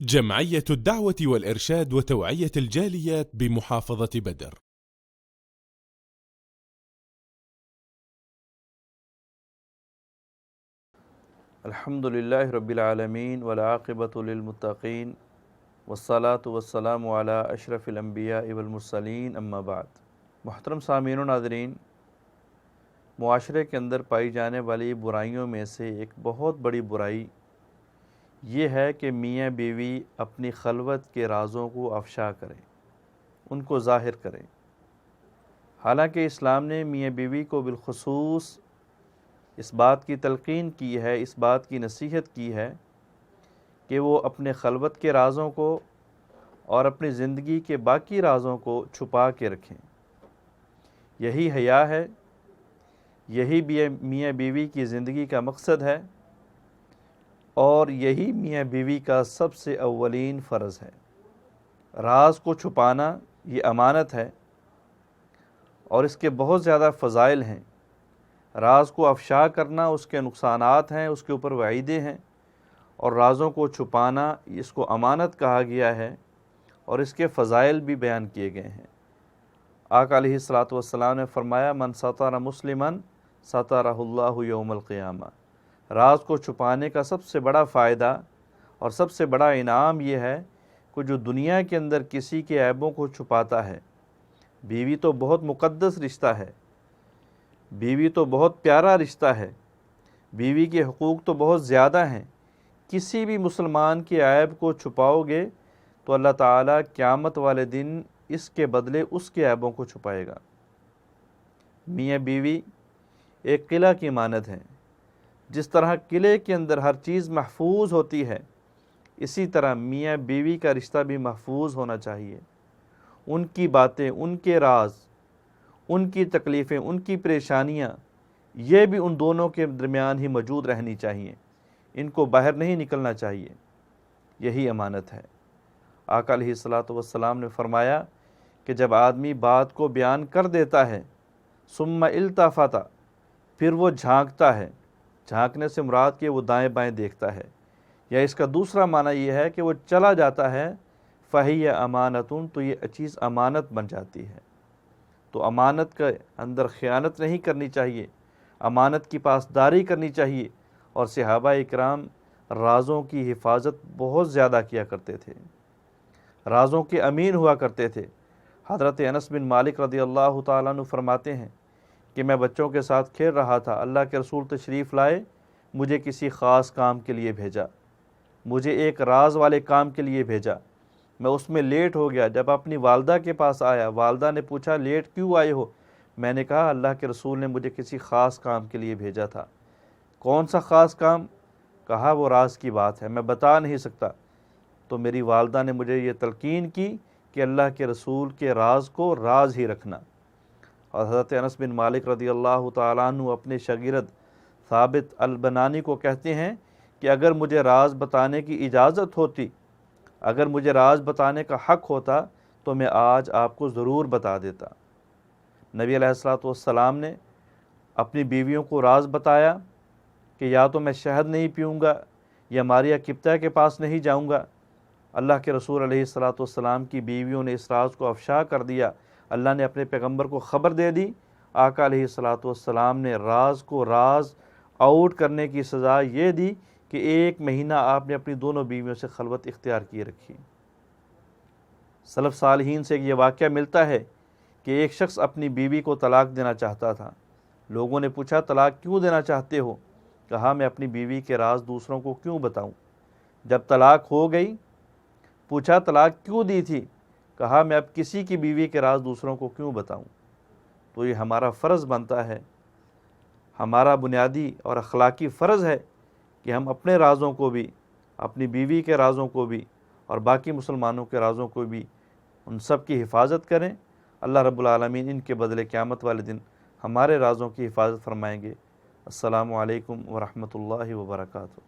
جمعية الدعوة والإرشاد وتوعية الجاليات بمحافظة بدر. الحمد لله رب العالمين والعاقبة للمتقين والصلاة والسلام على اشرف الانبیاء والمرسلین اما بعد۔ محترم سامعین و ناظرین، معاشرے کے اندر پائی جانے والی برائیوں میں سے ایک بہت بڑی برائی یہ ہے کہ میاں بیوی اپنی خلوت کے رازوں کو افشا کریں، ان کو ظاہر کریں۔ حالانکہ اسلام نے میاں بیوی کو بالخصوص اس بات کی تلقین کی ہے، اس بات کی نصیحت کی ہے کہ وہ اپنے خلوت کے رازوں کو اور اپنی زندگی کے باقی رازوں کو چھپا کے رکھیں۔ یہی حیا ہے، یہی میاں بیوی کی زندگی کا مقصد ہے، اور یہی میاں بیوی کا سب سے اولین فرض ہے۔ راز کو چھپانا یہ امانت ہے، اور اس کے بہت زیادہ فضائل ہیں۔ راز کو افشا کرنا اس کے نقصانات ہیں، اس کے اوپر وعیدیں ہیں، اور رازوں کو چھپانا اس کو امانت کہا گیا ہے، اور اس کے فضائل بھی بیان کیے گئے ہیں۔ آقا علیہ الصلوۃ والسلام نے فرمایا، من ستر مسلمن سترہ اللہ یوم القیامہ۔ راز کو چھپانے کا سب سے بڑا فائدہ اور سب سے بڑا انعام یہ ہے کہ جو دنیا کے اندر کسی کے عیبوں کو چھپاتا ہے، بیوی تو بہت مقدس رشتہ ہے، بیوی تو بہت پیارا رشتہ ہے، بیوی کے حقوق تو بہت زیادہ ہیں۔ کسی بھی مسلمان کے عیب کو چھپاؤ گے تو اللہ تعالیٰ قیامت والے دن اس کے بدلے اس کے عیبوں کو چھپائے گا۔ میاں بیوی ایک قلعہ کی مانند ہے۔ جس طرح قلعے کے اندر ہر چیز محفوظ ہوتی ہے، اسی طرح میاں بیوی کا رشتہ بھی محفوظ ہونا چاہیے۔ ان کی باتیں، ان کے راز، ان کی تکلیفیں، ان کی پریشانیاں، یہ بھی ان دونوں کے درمیان ہی موجود رہنی چاہیے، ان کو باہر نہیں نکلنا چاہیے۔ یہی امانت ہے۔ آقا علیہ الصلوۃ والسلام نے فرمایا کہ جب آدمی بات کو بیان کر دیتا ہے، ثم التفت، پھر وہ جھانکتا ہے، جھانکنے سے مراد کہ وہ دائیں بائیں دیکھتا ہے، یا اس کا دوسرا معنی یہ ہے کہ وہ چلا جاتا ہے، فہی امانتن، تو یہ چیز امانت بن جاتی ہے۔ تو امانت کے اندر خیانت نہیں کرنی چاہیے، امانت کی پاسداری کرنی چاہیے، اور صحابہ اکرام رازوں کی حفاظت بہت زیادہ کیا کرتے تھے، رازوں کے امین ہوا کرتے تھے۔ حضرت انس بن مالک رضی اللہ تعالیٰ عنہ فرماتے ہیں کہ میں بچوں کے ساتھ کھیل رہا تھا، اللہ کے رسول تشریف لائے، مجھے کسی خاص کام کے لیے بھیجا، مجھے ایک راز والے کام کے لیے بھیجا، میں اس میں لیٹ ہو گیا۔ جب اپنی والدہ کے پاس آیا، والدہ نے پوچھا لیٹ کیوں آئے ہو؟ میں نے کہا اللہ کے رسول نے مجھے کسی خاص کام کے لیے بھیجا تھا۔ کون سا خاص کام؟ کہا وہ راز کی بات ہے، میں بتا نہیں سکتا۔ تو میری والدہ نے مجھے یہ تلقین کی کہ اللہ کے رسول کے راز کو راز ہی رکھنا۔ اور حضرت انس بن مالک رضی اللہ تعالیٰ عنہ اپنے شاگرد ثابت البنانی کو کہتے ہیں کہ اگر مجھے راز بتانے کی اجازت ہوتی، اگر مجھے راز بتانے کا حق ہوتا تو میں آج آپ کو ضرور بتا دیتا۔ نبی علیہ الصلوۃ والسلام نے اپنی بیویوں کو راز بتایا کہ یا تو میں شہد نہیں پیوں گا، یا ماریا قبطیہ کے پاس نہیں جاؤں گا۔ اللہ کے رسول علیہ الصلوۃ والسلام کی بیویوں نے اس راز کو افشا کر دیا، اللہ نے اپنے پیغمبر کو خبر دے دی۔ آقا علیہ الصلوۃ والسلام نے راز کو راز آؤٹ کرنے کی سزا یہ دی کہ 1 مہینہ آپ نے اپنی دونوں بیویوں سے خلوت اختیار کیے رکھی۔ سلف صالحین سے یہ واقعہ ملتا ہے کہ ایک شخص اپنی بیوی کو طلاق دینا چاہتا تھا۔ لوگوں نے پوچھا طلاق کیوں دینا چاہتے ہو؟ کہا میں اپنی بیوی کے راز دوسروں کو کیوں بتاؤں؟ جب طلاق ہو گئی، پوچھا طلاق کیوں دی تھی؟ کہا میں اب کسی کی بیوی کے راز دوسروں کو کیوں بتاؤں؟ تو یہ ہمارا فرض بنتا ہے، ہمارا بنیادی اور اخلاقی فرض ہے کہ ہم اپنے رازوں کو بھی، اپنی بیوی کے رازوں کو بھی، اور باقی مسلمانوں کے رازوں کو بھی، ان سب کی حفاظت کریں۔ اللہ رب العالمین ان کے بدلے قیامت والے دن ہمارے رازوں کی حفاظت فرمائیں گے۔ السلام علیکم ورحمۃ اللہ وبرکاتہ۔